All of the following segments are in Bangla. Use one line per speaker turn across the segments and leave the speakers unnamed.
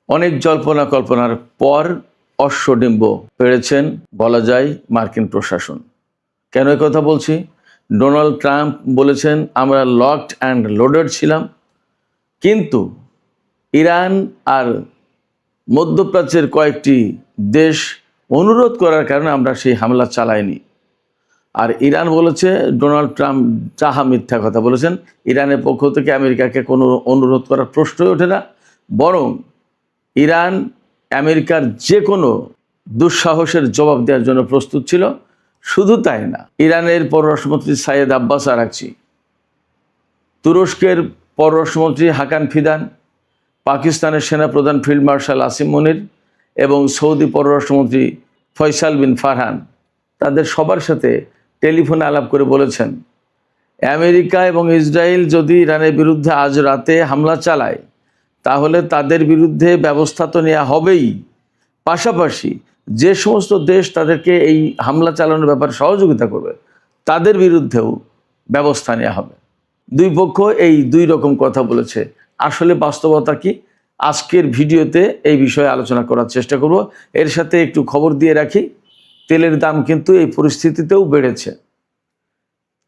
অনেক জল্পনা কল্পনার পর অশ্বডিম্ব পেড়েছেন বলা যায় মার্কিন প্রশাসন। কেন এই কথা বলছি? ডোনাল্ড ট্রাম্প বলেছেন আমরা লকড অ্যান্ড লোডেড ছিলাম, কিন্তু ইরান আর মধ্যপ্রাচ্যের কয়েকটি দেশ অনুরোধ করার কারণে আমরা সেই হামলা চালাইনি। আর ইরান বলেছে ডোনাল্ড ট্রাম্প যাহা মিথ্যা কথা বলেছেন, ইরানের পক্ষ থেকে আমেরিকাকে কোনো অনুরোধ করার প্রশ্নই ওঠে না, বরং ইরান আমেরিকার যে কোনো দুঃসাহসের জবাব দেওয়ার জন্য প্রস্তুত ছিল। শুধু তাই না, ইরানের পররাষ্ট্রমন্ত্রী সাইয়েদ আব্বাস আরাকচি, তুরস্কের পররাষ্ট্রমন্ত্রী হাকান ফিদান, পাকিস্তানের সেনাপ্রধান ফিল্ড মার্শাল আসিম মনির এবং সৌদি পররাষ্ট্রমন্ত্রী ফয়সাল বিন ফারহান তাদের সবার সাথে টেলিফোনে আলাপ করে বলেছেন আমেরিকা এবং ইসরায়েল যদি ইরানের বিরুদ্ধে আজ রাতে হামলা চালায় তাহলে তাদের বিরুদ্ধে ব্যবস্থা তো নেওয়া হবেই, পাশাপাশি যে সমস্ত দেশ তাদেরকে এই হামলা চালানোর ব্যাপারে সহযোগিতা করবে তাদের বিরুদ্ধেও ব্যবস্থা নেওয়া হবে। দুই পক্ষ এই দুই রকম কথা বলেছে। আসলে বাস্তবতা কি, আজকের ভিডিওতে এই বিষয়ে আলোচনা করার চেষ্টা করব। এর সাথে একটু খবর দিয়ে রাখি, তেলের দাম কিন্তু এই পরিস্থিতিতেও বেড়েছে।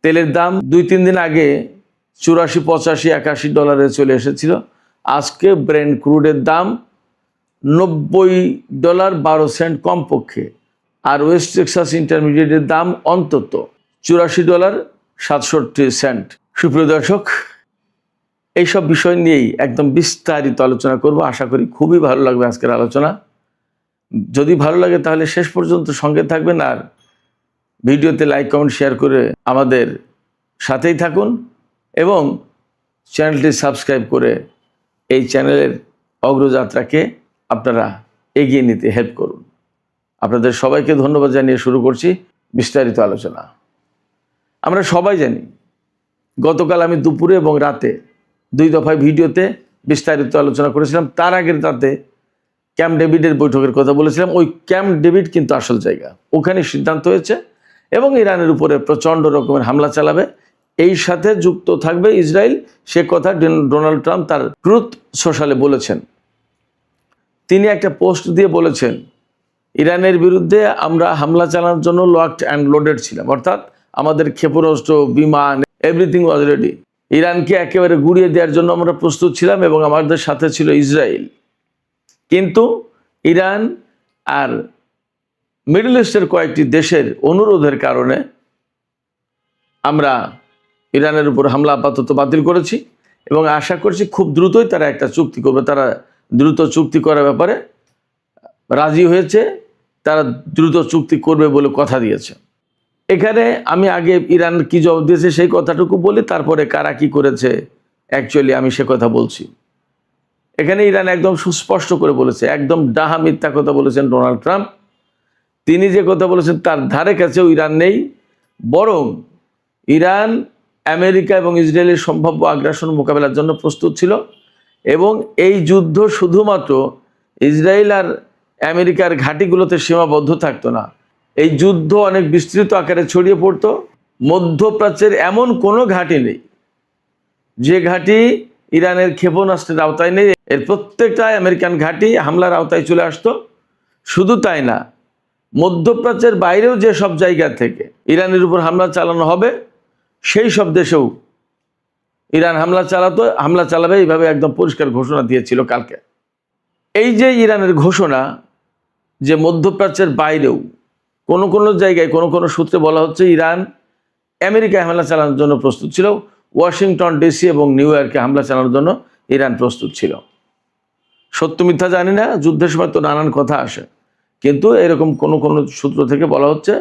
তেলের দাম 2-3 দিন আগে 84, 85, 81 ডলারে চলে এসেছিল। আজকে ব্রেন্ট ক্রুডের দাম $90.12 কমপক্ষে, আর ওয়েস্ট টেক্সাস ইন্টারমিডিয়েটের দাম অন্তত $84.67। সুপ্রিয় দর্শক, এইসব বিষয় নিয়েই একদম বিস্তারিত আলোচনা করব। আশা করি খুবই ভালো লাগবে আজকের আলোচনা। যদি ভালো লাগে তাহলে শেষ পর্যন্ত সঙ্গে থাকবেন, আর ভিডিওতে লাইক, কমেন্ট, শেয়ার করে আমাদের সাথেই থাকুন এবং চ্যানেলটি সাবস্ক্রাইব করে এই চ্যানেলের অগ্রযাত্রাকে আপনারা এগিয়ে নিতে হেল্প করুন। আপনাদের সবাইকে ধন্যবাদ জানিয়ে শুরু করছি বিস্তারিত আলোচনা। আমরা সবাই জানি গতকাল আমি দুপুরে এবং রাতে 2 দফায় ভিডিওতে বিস্তারিত আলোচনা করেছিলাম। তার আগের রাতে ক্যাম্প ডেভিডের বৈঠকের কথা বলেছিলাম। ওই ক্যাম্প ডেভিড কিন্তু আসল জায়গা, ওখানে সিদ্ধান্ত হয়েছে এবং ইরানের উপরে প্রচণ্ড রকমের হামলা চালাবে। এই সাথে যুক্ত থাকবে ইসরায়েল, সে কথা ডোনাল্ড ট্রাম্প তার ট্রুথ সোশ্যালে বলেছেন। তিনি একটা পোস্ট দিয়ে বলেছেন ইরানের বিরুদ্ধে আমরা হামলা চালানোর জন্য লকড অ্যান্ড লোডেড ছিলাম, অর্থাৎ আমাদের ক্ষেপণাস্ত্র, বিমান, এভরিথিং ওয়াজ রেডি। ইরানকে একেবারে গুড়িয়ে দেওয়ার জন্য আমরা প্রস্তুত ছিলাম এবং আমাদের সাথে ছিল ইসরায়েল। কিন্তু ইরান আর মিডল ইস্টের কয়েকটি দেশের অনুরোধের কারণে আমরা ইরানের উপর হামলা আপাতত বাতিল করেছি এবং আশা করছি খুব দ্রুতই তারা একটা চুক্তি করবে। তারা দ্রুত চুক্তি করার ব্যাপারে রাজি হয়েছে, তারা দ্রুত চুক্তি করবে বলে কথা দিয়েছে। এখানে আমি আগে ইরান কি জবাব দিয়েছে সেই কথাটুকু বলি, তারপরে কারা কি করেছে অ্যাকচুয়ালি আমি সে কথা বলছি। এখানে ইরান একদম সুস্পষ্ট করে বলেছে, একদম ডাহা মিথ্যা কথা বলেছেন ডোনাল্ড ট্রাম্প। তিনি যে কথা বলেছেন তার ধারে কাছেও ইরান নেই, বরং ইরান আমেরিকা এবং ইসরায়েলের সম্ভাব্য আগ্রাসন মোকাবেলার জন্য প্রস্তুত ছিল এবং এই যুদ্ধ শুধুমাত্র ইসরায়েল আর আমেরিকার ঘাঁটিগুলোতে সীমাবদ্ধ থাকতো না। এই যুদ্ধ অনেক বিস্তৃত আকারে ছড়িয়ে পড়তো। মধ্যপ্রাচ্যের এমন কোনো ঘাঁটি নেই যে ঘাঁটি ইরানের ক্ষেপণাস্ত্রের আওতায় নেই। এর প্রত্যেকটাই আমেরিকান ঘাঁটি হামলার আওতায় চলে আসতো। শুধু তাই না, মধ্যপ্রাচ্যের বাইরেও যে সব জায়গা থেকে ইরানের উপর হামলা চালানো হবে সেই সব দেশেও ইরান হামলা চালাবে, এইভাবে একদম পরিষ্কার ঘোষণা দিয়েছিল কালকে। এই যে ইরানের ঘোষণা যে মধ্যপ্রাচ্যের বাইরেও কোনো কোনো জায়গায় কোনো কোনো সূত্রে বলা হচ্ছে ইরান আমেরিকায় হামলা চালানোর জন্য প্রস্তুত ছিল, ওয়াশিংটন ডিসি এবং নিউ ইয়র্কে হামলা চালানোর জন্য ইরান প্রস্তুত ছিল। সত্য মিথ্যা জানি না, যুদ্ধের সময় তো নানান কথা আসে, কিন্তু এরকম কোনো কোনো সূত্র থেকে বলা হচ্ছে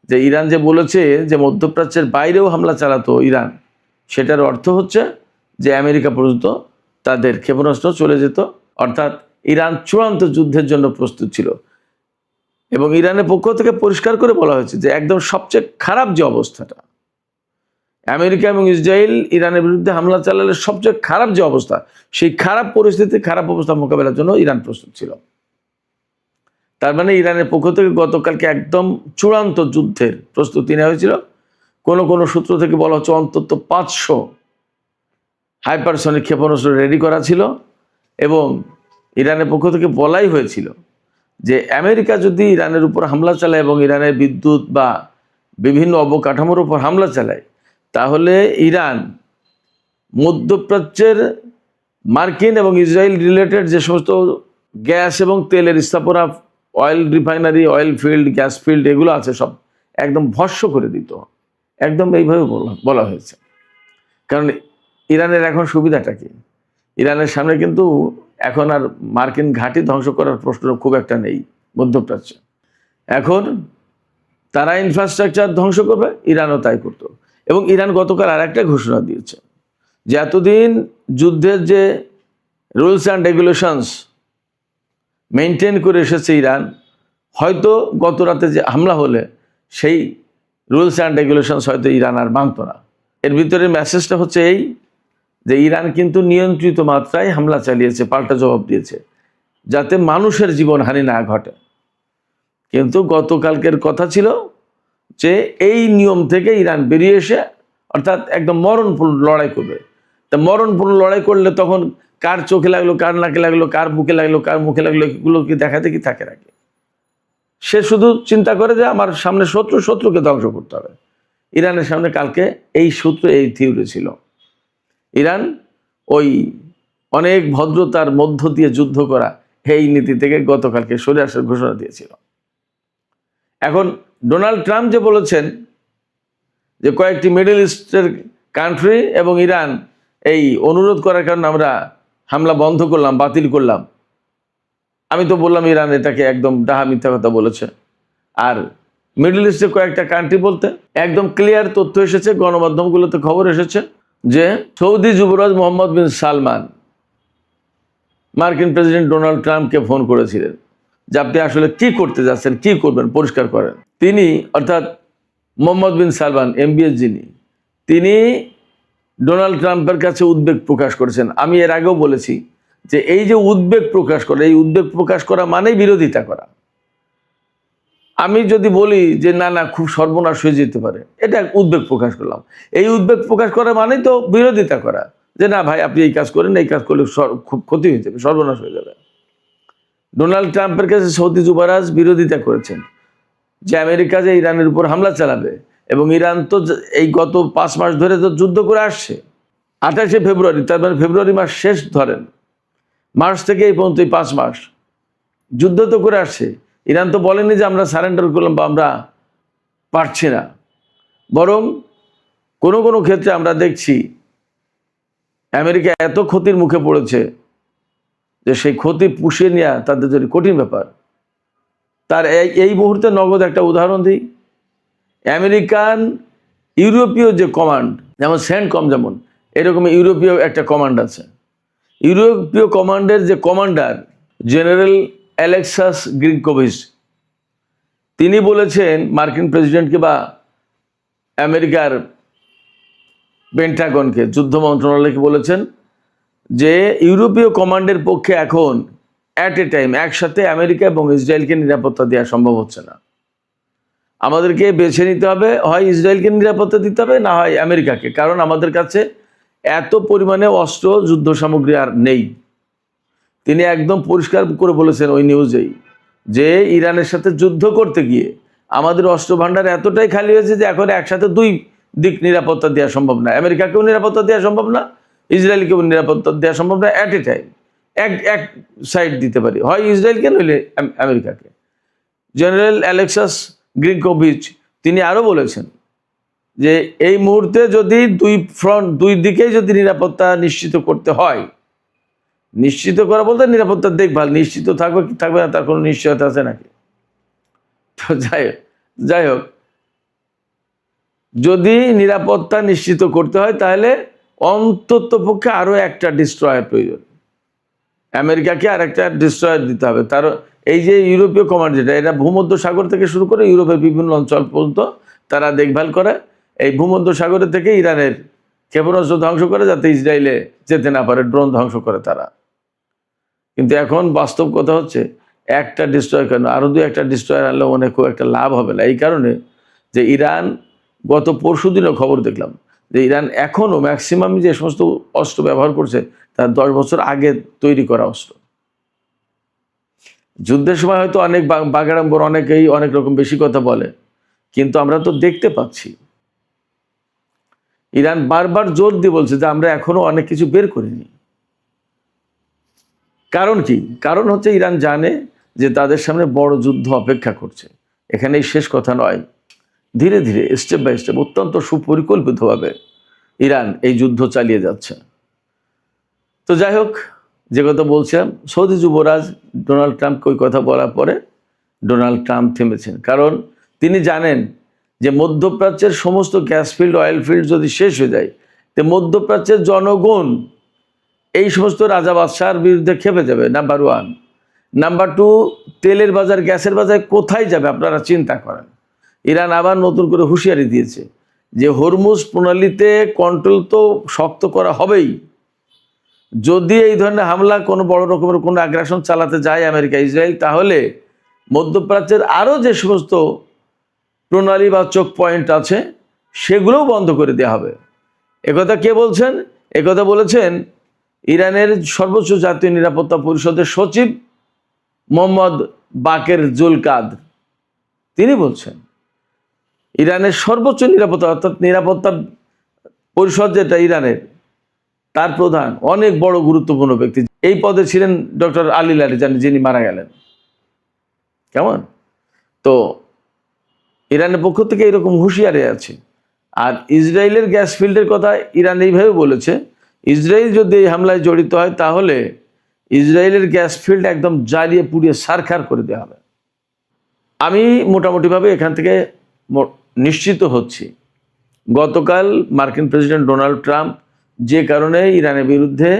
যে ইরান যে বলেছে যে মধ্যপ্রাচ্যের বাইরেও হামলা চালাতো ইরান, সেটার অর্থ হচ্ছে যে আমেরিকা পর্যন্ত তাদের ক্ষেপণাস্ত্র চলে যেত, অর্থাৎ ইরান চূড়ান্ত যুদ্ধের জন্য প্রস্তুত ছিল। এবং ইরানের পক্ষ থেকে পরিষ্কার করে বলা হয়েছে যে একদম সবচেয়ে খারাপ যে অবস্থাটা, আমেরিকা এবং ইসরায়েল ইরানের বিরুদ্ধে হামলা চালালে সবচেয়ে খারাপ যে অবস্থা, সেই খারাপ পরিস্থিতি, খারাপ অবস্থা মোকাবেলার জন্য ইরান প্রস্তুত ছিল। তার মানে ইরানের পক্ষ থেকে গতকালকে একদম চূড়ান্ত যুদ্ধের প্রস্তুতি নেওয়া হয়েছিল। কোনো কোনো সূত্র থেকে বলা হচ্ছে অন্তত 500 হাইপারসনিক ক্ষেপণাস্ত্র রেডি করা ছিল এবং ইরানের পক্ষ থেকে বলাই হয়েছিল যে আমেরিকা যদি ইরানের উপর হামলা চালায় এবং ইরানের বিদ্যুৎ বা বিভিন্ন অবকাঠামোর উপর হামলা চালায়, তাহলে ইরান মধ্যপ্রাচ্যের মার্কিন এবং ইসরায়েল রিলেটেড যে সমস্ত গ্যাস এবং তেলের স্থাপনা, oil refinery, oil field, gas field এগুলো আছে সব একদম ভস্ম করে দিত। একদম এইভাবে বলা হয়েছে। কারণ ইরানের এখন সুবিধাটা কি? ইরানের সামনে কিন্তু এখন আর মার্কিন ঘাঁটি ধ্বংস করার প্রশ্ন খুব একটা নেই মধ্যপ্রাচ্যে। এখন তারা ইনফ্রাস্ট্রাকচার ধ্বংস করবে, ইরানও তাই করতো। এবং ইরান গতকাল আর একটা ঘোষণা দিয়েছে যে এতদিন যুদ্ধের যে রুলস অ্যান্ড রেগুলেশনস মেনটেন করে এসেছে ইরান, হয়তো গত রাতে যে হামলা হলে সেই রুলস অ্যান্ড রেগুলেশনস হয়তো ইরান আর মানত না। এর ভিতরে মেসেজটা হচ্ছে এই যে ইরান কিন্তু নিয়ন্ত্রিত মাত্রায় হামলা চালিয়েছে, পাল্টা জবাব দিয়েছে, যাতে মানুষের জীবনহানি না ঘটে। কিন্তু গতকালকের কথা ছিল যে এই নিয়ম থেকে ইরান বেরিয়ে এসে অর্থাৎ একদম মরণপূর্ণ লড়াই করবে। তা মরণপূর্ণ লড়াই করলে তখন কার চোখে লাগলো, কার নাকে লাগলো, কার বুকে লাগলো, কার মুখে লাগলো, এগুলো কি দেখাতে কি থাকে নাকি? সে শুধু চিন্তা করে যে আমার সামনে শত্রুকে ধ্বংস করতে হবে। ইরানের সামনে কালকে এই সূত্র, এই থিওরি ছিল। ইরান ওই অনেক ভদ্রতার মধ্য দিয়ে যুদ্ধ করা এই নীতি থেকে গতকালকে সরে আসার ঘোষণা দিয়েছিল। এখন ডোনাল্ড ট্রাম্প যে বলেছেন যে কয়েকটি মিডল ইস্টের কান্ট্রি এবং ইরান এই অনুরোধ করার কারণে আমরা হামলা বন্ধ করলাম, বাতিল করলাম। আমি তো বললাম ইরান এটাকে একদম ডাহা মিথ্যা কথা বলেছে। আর মিডল ইস্টের কয়েকটা কান্ট্রি বলতে একদম ক্লিয়ার তথ্য এসেছে, গণমাধ্যমগুলোতে খবর এসেছে যে সৌদি যুবরাজ মোহাম্মদ বিন সালমান মার্কিন প্রেসিডেন্ট ডোনাল্ড ট্রাম্পকে ফোন করেছিলেন যে আপনি আসলে কি করতে যাচ্ছেন, কি করবেন, পরিষ্কার করেন। তিনি অর্থাৎ মোহাম্মদ বিন সালমান MBS যিনি, তিনি ডোনাল্ড ট্রাম্পের কাছে উদ্বেগ প্রকাশ করেছেন। আমি এর আগেও বলেছি যে এই যে উদ্বেগ প্রকাশ করা, এই উদ্বেগ প্রকাশ করা মানেই বিরোধিতা করা। আমি যদি বলি যে না না খুব সর্বনাশ হয়ে যেতে পারে, এটা উদ্বেগ প্রকাশ করলাম। এই উদ্বেগ প্রকাশ করা মানেই তো বিরোধিতা করা, যে না ভাই আপনি এই কাজ করেন, এই কাজ করলে খুব ক্ষতি হয়ে যাবে, সর্বনাশ হয়ে যাবে। ডোনাল্ড ট্রাম্পের কাছে সৌদি যুবরাজ বিরোধিতা করেছেন যে আমেরিকা যে ইরানের উপর হামলা চালাবে, এবং ইরান তো এই গত 5 মাস ধরে তো যুদ্ধ করে আসছে। 28শে ফেব্রুয়ারি, তার মানে ফেব্রুয়ারি মাস শেষ ধরেন, মার্চ থেকে এই পর্যন্ত 5 মাস যুদ্ধ তো করে আসছে। ইরান তো বলেনি যে আমরা সারেন্ডার করলাম বা আমরা পারছি না, বরং কোনো কোনো ক্ষেত্রে আমরা দেখছি আমেরিকা এত ক্ষতির মুখে পড়েছে যে সেই ক্ষতি পুষিয়ে নেওয়া তাদের জন্য কঠিন ব্যাপার। তার এই মুহূর্তে নগদ একটা উদাহরণ দিই। আমেরিকান ইউরোপীয় যে কমান্ড, যেমন সেন্টকম, যেমন এরকম ইউরোপীয় একটা কমান্ড আছে। ইউরোপীয় কমান্ডের যে কমান্ডার জেনারেল অ্যালেক্সাস গ্রিনকোভিচ, তিনি বলেছেন মার্কিন প্রেসিডেন্টকে বা আমেরিকার পেন্টাগনকে, যুদ্ধ মন্ত্রণালয়কে বলেছেন যে ইউরোপীয় কমান্ডের পক্ষে এখন অ্যাট এ টাইম একসাথে আমেরিকা এবং ইসরায়েলকে নিরাপত্তা দেওয়া সম্ভব হচ্ছে না। আমাদেরকে বেছে নিতে হবে, হয় ইসরায়েলকে নিরাপত্তা দিতে হবে, না হয় আমেরিকাকে, কারণ আমাদের কাছে এত পরিমাণে অস্ত্র, যুদ্ধ সামগ্রী আর নেই। তিনি একদম পরিষ্কার করে বলেছেন ওই নিউজেই যে ইরানের সাথে যুদ্ধ করতে গিয়ে আমাদের অস্ত্র ভাণ্ডার এতটাই খালি হয়েছে যে এখন একসাথে দুই দিক নিরাপত্তা দেওয়া সম্ভব না। আমেরিকাকেও নিরাপত্তা দেওয়া সম্ভব না, ইসরায়েলকেও নিরাপত্তা দেওয়া সম্ভব না। অ্যাট এ টাইম এক সাইড দিতে পারি, হয় ইসরায়েলকে নইলে আমেরিকাকে। জেনারেল অ্যালেক্সাস গ্রিনকোভিচ তিনি আরও বলেছেন যে এই মুহূর্তে যদি দুই দিকেই যদি নিরাপত্তা নিশ্চিত করতে হয়, নিশ্চিত করা বলতে নিরাপত্তার দেখভাল, নিশ্চিত থাকবে কি থাকবে না তার কোনো নিশ্চয়তা আছে নাকি? তো যাই হোক, যদি নিরাপত্তা নিশ্চিত করতে হয় তাহলে অন্তত পক্ষে আরও একটা ডিস্ট্রয়ার প্রয়োজন। আমেরিকাকে আর একটা ডিস্ট্রয়ার দিতে হবে। তার এই যে ইউরোপীয় কমান্ড, যেটা এটা ভূমধ্য সাগর থেকে শুরু করে ইউরোপের বিভিন্ন অঞ্চল পর্যন্ত তারা দেখভাল করে। এই ভূমধ্য সাগরের থেকে ইরানের ক্ষেপণাস্ত্র ধ্বংস করে, যাতে ইসরায়েলে যেতে না পারে, ড্রোন ধ্বংস করে তারা। কিন্তু এখন বাস্তব কথা হচ্ছে একটা ডিস্ট্রয়ার কেন, আরও একটা ডিস্ট্রয়ার আনলে মনে খুব একটা লাভ হবে না। এই কারণে যে ইরান, গত পরশুদিনও খবর দেখলাম যে ইরান এখনও ম্যাক্সিমাম যে সমস্ত অস্ত্র ব্যবহার করছে তার 10 বছর আগে তৈরি করা অস্ত্র। যুদ্ধের সময় হয়তো অনেক বাগাড়ম্বর, অনেকেই অনেক রকম বেশি কথা বলে, কিন্তু আমরা তো দেখতে পাচ্ছি ইরান বারবার জোর দিয়ে বলছে যে আমরা এখনো অনেক কিছু বের করিনি। কারণ কি? কারণ হচ্ছে ইরান জানে যে তাদের সামনে বড় যুদ্ধ অপেক্ষা করছে। এখানেই শেষ কথা নয়, ধীরে ধীরে স্টেপ বাই স্টেপ অত্যন্ত সুপরিকল্পিতভাবে ইরান এই যুদ্ধ চালিয়ে যাচ্ছে। তো যাই হোক, যে কথা বলছিলাম, সৌদি যুবরাজ ডোনাল্ড ট্রাম্পকে ওই কথা বলার পরে ডোনাল্ড ট্রাম্প থেমেছেন, কারণ তিনি জানেন যে মধ্যপ্রাচ্যের সমস্ত গ্যাস ফিল্ড, অয়েল ফিল্ড যদি শেষ হয়ে যায়, তো মধ্যপ্রাচ্যের জনগণ এই সমস্ত রাজা বাদশার বিরুদ্ধে খেপে যাবে, নাম্বার ওয়ান। নাম্বার টু, তেলের বাজার, গ্যাসের বাজার কোথায় যাবে আপনারা চিন্তা করেন। ইরান আবার নতুন করে হুঁশিয়ারি দিয়েছে যে হরমুজ প্রণালীতে কন্ট্রোল তো শক্ত করা হবেই। যদি এই ধরনের হামলা কোনো বড় রকমের কোনো আগ্রাসন চালাতে যায় আমেরিকা, ইসরায়েল, তাহলে মধ্যপ্রাচ্যের আরও যে সমস্ত প্রণালী বা চোখ পয়েন্ট আছে সেগুলোও বন্ধ করে দেওয়া হবে। একথা কে বলছেন? একথা বলেছেন ইরানের সর্বোচ্চ জাতীয় নিরাপত্তা পরিষদের সচিব মোহাম্মদ বাকের জুলকাদ। তিনি বলছেন ইরানের সর্বোচ্চ নিরাপত্তা, অর্থাৎ নিরাপত্তা পরিষদ যেটা ইরানের, তার প্রধান অনেক বড় গুরুত্বপূর্ণ ব্যক্তি, এই পদে ছিলেন ডক্টর আলী লারিজানি, যিনি মারা গেলেন। কেমন? তো ইরানের পক্ষ থেকে এরকম হুঁশিয়ারি আছে। আর ইসরায়েলের গ্যাস ফিল্ডের কথা ইরান এইভাবে বলেছে, ইসরায়েল যদি এই হামলায় জড়িত হয় তাহলে ইসরায়েলের গ্যাস ফিল্ড একদম জ্বালিয়ে পুড়িয়ে ছারখার করে দেওয়া হবে। আমি মোটামুটিভাবে এখান থেকে নিশ্চিত হচ্ছি, গতকাল মার্কিন প্রেসিডেন্ট ডোনাল্ড ট্রাম্প যে কারণে ইরানের বিরুদ্ধে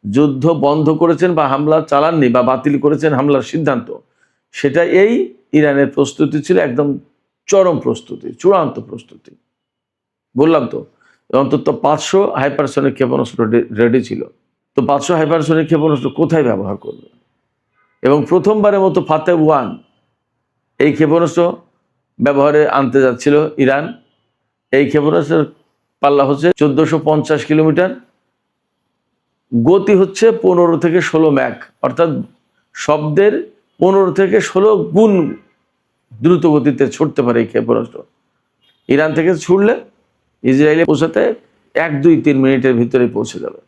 যুদ্ধ বন্ধ করেছেন বা হামলা চালাননি বা বাতিল করেছেন হামলার সিদ্ধান্ত, সেটা এই ইরানের প্রস্তুতি ছিল একদম চরম প্রস্তুতি, চূড়ান্ত প্রস্তুতি। বললাম তো, অন্তত 500 হাইপারসনিক ক্ষেপণাস্ত্র রেডি ছিল। তো 500 হাইপারসনিক ক্ষেপণাস্ত্র কোথায় ব্যবহার করবে? এবং প্রথমবারের মতো ফাতেহ-1 এই ক্ষেপণাস্ত্র ব্যবহারে আনতে যাচ্ছিল ইরান। এই ক্ষেপণাস্ত্রের পাল্লা হচ্ছে 1450 কিলোমিটার, গতি হচ্ছে 15 থেকে 16 ম্যাক, অর্থাৎ শব্দের 15 থেকে 16 গুণ দ্রুত গতিতে ছুটতে পারে এই ক্ষেপণাস্ত্র। ইরান থেকে ছুটলে ইসরায়েলে পৌঁছাতে 1-2-3 মিনিটের ভিতরেই পৌঁছে যাবে।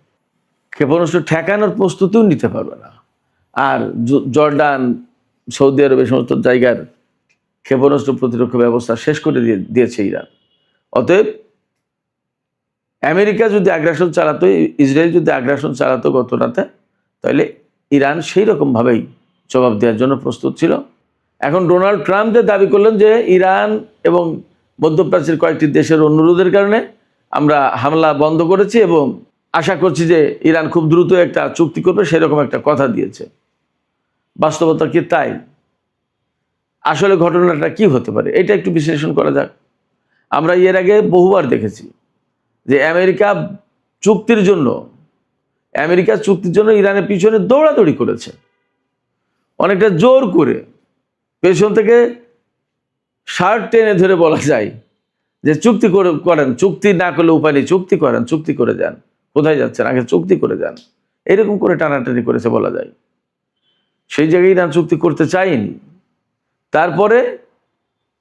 ক্ষেপণাস্ত্র ঠেকানোর প্রস্তুতিও নিতে পারবে না। আর জর্ডান, সৌদি আরব, এই সমস্ত জায়গার ক্ষেপণাস্ত্র প্রতিরক্ষা ব্যবস্থা শেষ করে দিয়েছে ইরান। অতএব আমেরিকা যদি আগ্রাসন চালাতো, ইসরায়েল যদি আগ্রাসন চালাতো গত রাতে, তাহলে ইরান সেই রকমভাবেই জবাব দেওয়ার জন্য প্রস্তুত ছিল। এখন ডোনাল্ড ট্রাম্প যে দাবি করলেন যে ইরান এবং মধ্যপ্রাচ্যের কয়েকটি দেশের অনুরোধের কারণে আমরা হামলা বন্ধ করেছি এবং আশা করছি যে ইরান খুব দ্রুত একটা চুক্তি করবে, সেরকম একটা কথা দিয়েছে। বাস্তবতা কি তাই? আসলে ঘটনাটা কি হতে পারে এটা একটু বিশ্লেষণ করা যাক। আমরা এর আগে বহুবার দেখেছি যে আমেরিকা চুক্তির জন্য ইরানের পিছনে দৌড়াদৌড়ি করেছে, অনেকটা জোর করে পেছন থেকে শার্ট টেনে ধরে বলা যায় যে চুক্তি করেন, চুক্তি না করলে উপায় নেই, চুক্তি করেন, চুক্তি করে যান, কোথায় যাচ্ছেন আগে চুক্তি করে যান, এরকম করে টানাটানি করেছে বলা যায়। সেই জায়গায় ইরান চুক্তি করতে চায়নি। তারপরে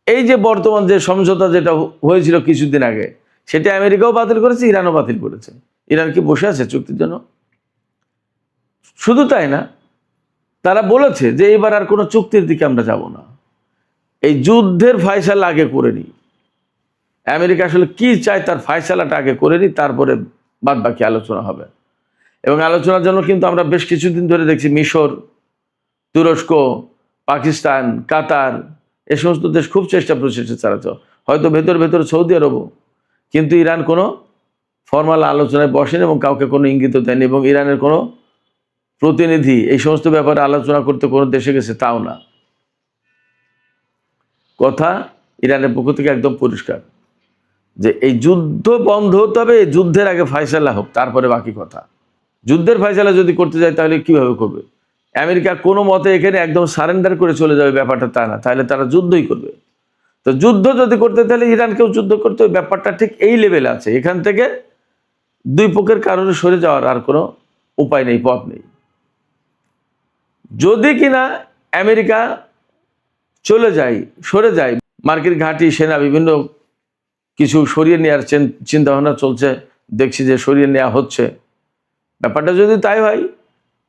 এই যে বর্তমান যে সমঝোতা যেটা হয়েছিল কিছুদিন আগে, সেটা আমেরিকাও বাতিল করেছে, ইরানও বাতিল করেছে। ইরান কি বসে আছে চুক্তির জন্য? শুধু তাই না, তারা বলেছে যে এবার আর কোনো চুক্তির দিকে আমরা যাব না, এই যুদ্ধের ফয়সালা আগে করে নিই। আমেরিকা আসলে কি চায় তার ফয়সালাটা আগে করে নিই, তারপরে বাদ বাকি আলোচনা হবে। এবং আলোচনার জন্য কিন্তু আমরা বেশ কিছুদিন ধরে দেখছি মিশর, তুরস্ক, পাকিস্তান, কাতার, এ সমস্ত দেশ খুব প্রচেষ্টা চালাচ্ছে, হয়তো ভেতর সৌদি আরবও। কিন্তু ইরান কোনো ফর্মাল আলোচনায় বসেনি এবং কাউকে কোনো ইঙ্গিত দেয়নি, এবং ইরানের কোনো প্রতিনিধি এই সমস্ত ব্যাপারে আলোচনা করতে কোনো দেশে গেছে তাও না। কথা ইরানের পক্ষ থেকে একদম পরিষ্কার যে এই যুদ্ধ বন্ধ হতে হবে, এই যুদ্ধের আগে ফয়সালা হোক, তারপরে বাকি কথা। যুদ্ধের ফয়সালা যদি করতে যায় তাহলে কিভাবে করবে? আমেরিকা কোনো মতে এখানে একদম সারেন্ডার করে চলে যাবে ব্যাপারটা তা না, তাহলে তারা যুদ্ধই করবে। তো যুদ্ধ যদি করতে তাহলে ইরানকেও যুদ্ধ করতে হবে, ব্যাপারটা ঠিক এই লেভেলে আছে। এখান থেকে দুই পক্ষের কারণে সরে যাওয়ার আর কোনো উপায় নেই, পথ নেই। যদি কিনা আমেরিকা চলে যায়, সরে যায়, মার্কিন ঘাঁটি সেনা বিভিন্ন কিছু সরিয়ে নেওয়ার চিন্তা ভাবনা চলছে, দেখছি যে সরিয়ে নেওয়া হচ্ছে। ব্যাপারটা যদি তাই হয়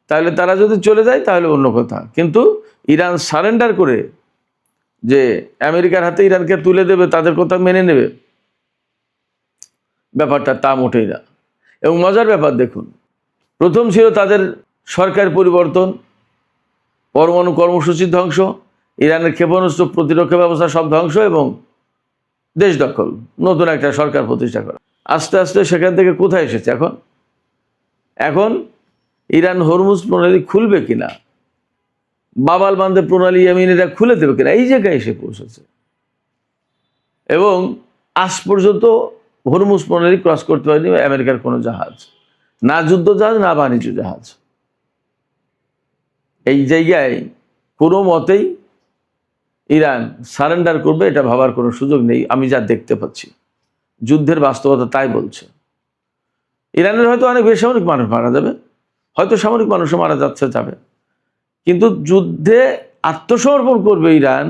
তাহলে তারা যদি চলে যায় তাহলে অন্য কথা, কিন্তু ইরান সারেন্ডার করে যে আমেরিকার হাতে ইরানকে তুলে দেবে, তাদের কথা মেনে নেবে, ব্যাপারটা তা মোটেই না। এবং মজার ব্যাপার দেখুন, প্রথম ছিল তাদের সরকার পরিবর্তন, পরমাণু কর্মসূচি ধ্বংস, ইরানের ক্ষেপণাস্ত্র প্রতিরক্ষা ব্যবস্থা সব ধ্বংস এবং দেশ দখল, নতুন একটা সরকার প্রতিষ্ঠা করা। আস্তে আস্তে সেখান থেকে কোথায় এসেছে এখন? এখন ইরান হরমুজ প্রণালী খুলবে কিনা, বাবাল বান্ধে প্রণালী ইয়েমেনিরা খুলে দেবে কিনা, এই জায়গায় এসে পৌঁছেছে। এবং আজ পর্যন্ত হরমুজ প্রণালী ক্রস করতে পারেনি আমেরিকার কোনো জাহাজ, না যুদ্ধ জাহাজ না বাণিজ্য জাহাজ। এই জায়গায় কোনো মতেই ইরান সারেন্ডার করবে এটা ভাবার কোনো সুযোগ নেই। আমি যা দেখতে পাচ্ছি যুদ্ধের বাস্তবতা তাই বলছে। ইরানের হয়তো অনেক বেসামরিক মানুষ মারা যাবে, হয়তো সামরিক মানুষও মারা যাবে, কিন্তু যুদ্ধে আত্মসমর্পণ করবে ইরান,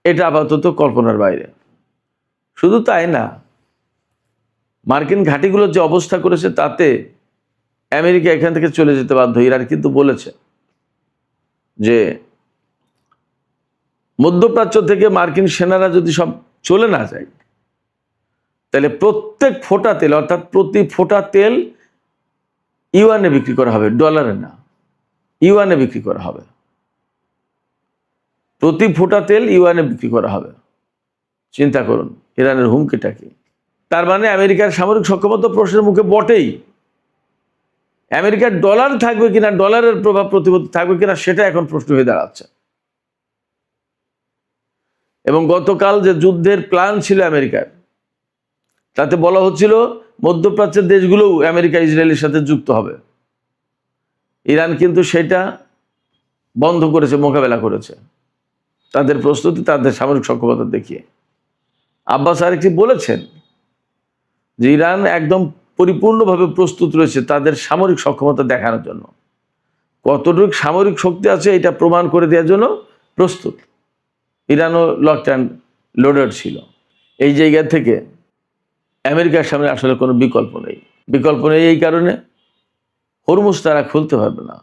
এটা আপাতত কল্পনার বাইরে। শুধু তাই না, মার্কিন ঘাঁটিগুলোর যে অবস্থা করেছে তাতে আমেরিকা এখান থেকে চলে যেতে বাধ্য। ইরান কিন্তু বলেছে যে মধ্যপ্রাচ্য থেকে মার্কিন সেনারা যদি সব চলে না যায় তাহলে প্রত্যেক ফোঁটা তেল, অর্থাৎ প্রতি ফোঁটা তেল ইউয়ানে বিক্রি করা হবে, ডলারে না, ইউয়ানে বিক্রি করা হবে। প্রতি ফোঁটা তেল ইউয়ানে বিক্রি করা হবে। চিন্তা করুন ইরানের হুমকিটা কি। তার মানে আমেরিকার সামরিক সক্ষমতা প্রশ্নের মুখে বটেই। আমেরিকার ডলার থাকবে কিনা, ডলারের প্রভাব প্রতিপত্তি থাকবে কিনা, সেটা এখন প্রশ্ন হয়ে দাঁড়াচ্ছে। এবং গতকাল যে যুদ্ধের প্ল্যান ছিল আমেরিকার, তাতে বলা হচ্ছিল মধ্যপ্রাচ্যের দেশগুলোও আমেরিকা ইসরায়েলের সাথে যুক্ত হবে। ইরান কিন্তু সেটা বন্ধ করেছে, মোকাবেলা করেছে তাদের প্রস্তুতি, তাদের সামরিক সক্ষমতা দেখিয়ে। আব্বাস আরেকটি বলেছেন যে ইরান একদম পরিপূর্ণভাবে প্রস্তুত রয়েছে তাদের সামরিক সক্ষমতা দেখানোর জন্য। কতটুকু সামরিক শক্তি আছে এটা প্রমাণ করে দেওয়ার জন্য প্রস্তুত। ইরানও লকড অ্যান্ড লোডেড ছিল। এই জায়গা থেকে আমেরিকার সামনে আসলে কোনো বিকল্প নেই। বিকল্প নেই এই কারণে হরমুজ তারা খুলতে পারবে না,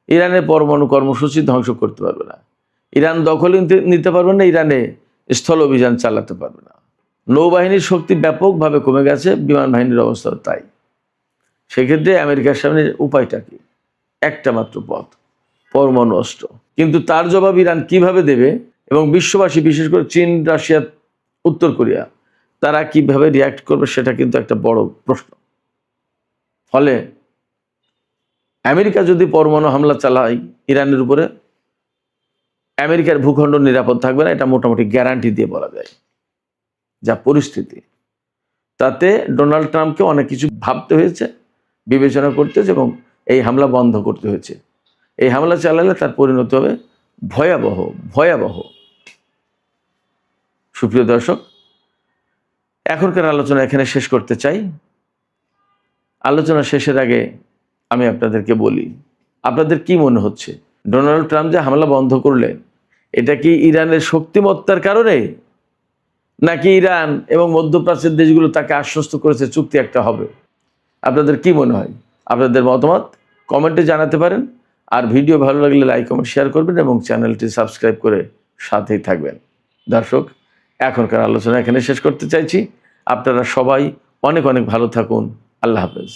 ইরানের পরমাণু কর্মসূচি ধ্বংস করতে পারবে না, ইরান দখল নিতে পারবে না, ইরানে স্থল অভিযান চালাতে পারবে না। নৌবাহিনীর শক্তি ব্যাপকভাবে কমে গেছে, বিমান বাহিনীর অবস্থাও তাই। সেক্ষেত্রে আমেরিকার সামনে উপায়টা কি? একটা মাত্র পথ, পরমাণু অস্ত্র। কিন্তু তার জবাব ইরান কিভাবে দেবে এবং বিশ্ববাসী, বিশেষ করে চীন, রাশিয়া, উত্তর কোরিয়া, তারা কিভাবে রিয়াক্ট করবে সেটা কিন্তু একটা বড় প্রশ্ন। ফলে আমেরিকা যদি পরমাণু হামলা চালায় ইরানের উপরে, আমেরিকার ভূখণ্ড নিরাপদ থাকবে না, এটা মোটামুটি গ্যারান্টি দিয়ে বলা যায়। যা পরিস্থিতি, তাতে ডোনাল্ড ট্রাম্পকে অনেক কিছু ভাবতে হয়েছে, বিবেচনা করতে হয়েছে এবং এই হামলা বন্ধ করতে হয়েছে। এই হামলা চালালে তার পরিণতি হবে ভয়াবহ ভয়াবহ। সুপ্রিয় দর্শক, এখনকার আলোচনা এখানে শেষ করতে চাই। আলোচনা শেষের আগে আমি আপনাদেরকে বলি, আপনাদের কি মনে হচ্ছে ডোনাল্ড ট্রাম্প যে হামলা বন্ধ করলেন, এটা কি ইরানের শক্তিমত্তার কারণে, নাকি ইরান এবং মধ্যপ্রাচ্যের দেশগুলো তাকে আশ্বস্ত করেছে চুক্তি একটা হবে? আপনাদের কি মনে হয়? আপনাদের মতামত কমেন্টে জানাতে পারেন। আর ভিডিও ভালো লাগলে লাইক কমেন্ট শেয়ার করবেন এবং চ্যানেলটি সাবস্ক্রাইব করে সাথেই থাকবেন। দর্শক, এখনকার আলোচনা এখানে শেষ করতে চাইছি। আপনারা সবাই অনেক অনেক ভালো থাকুন। আল্লাহ হাফেজ।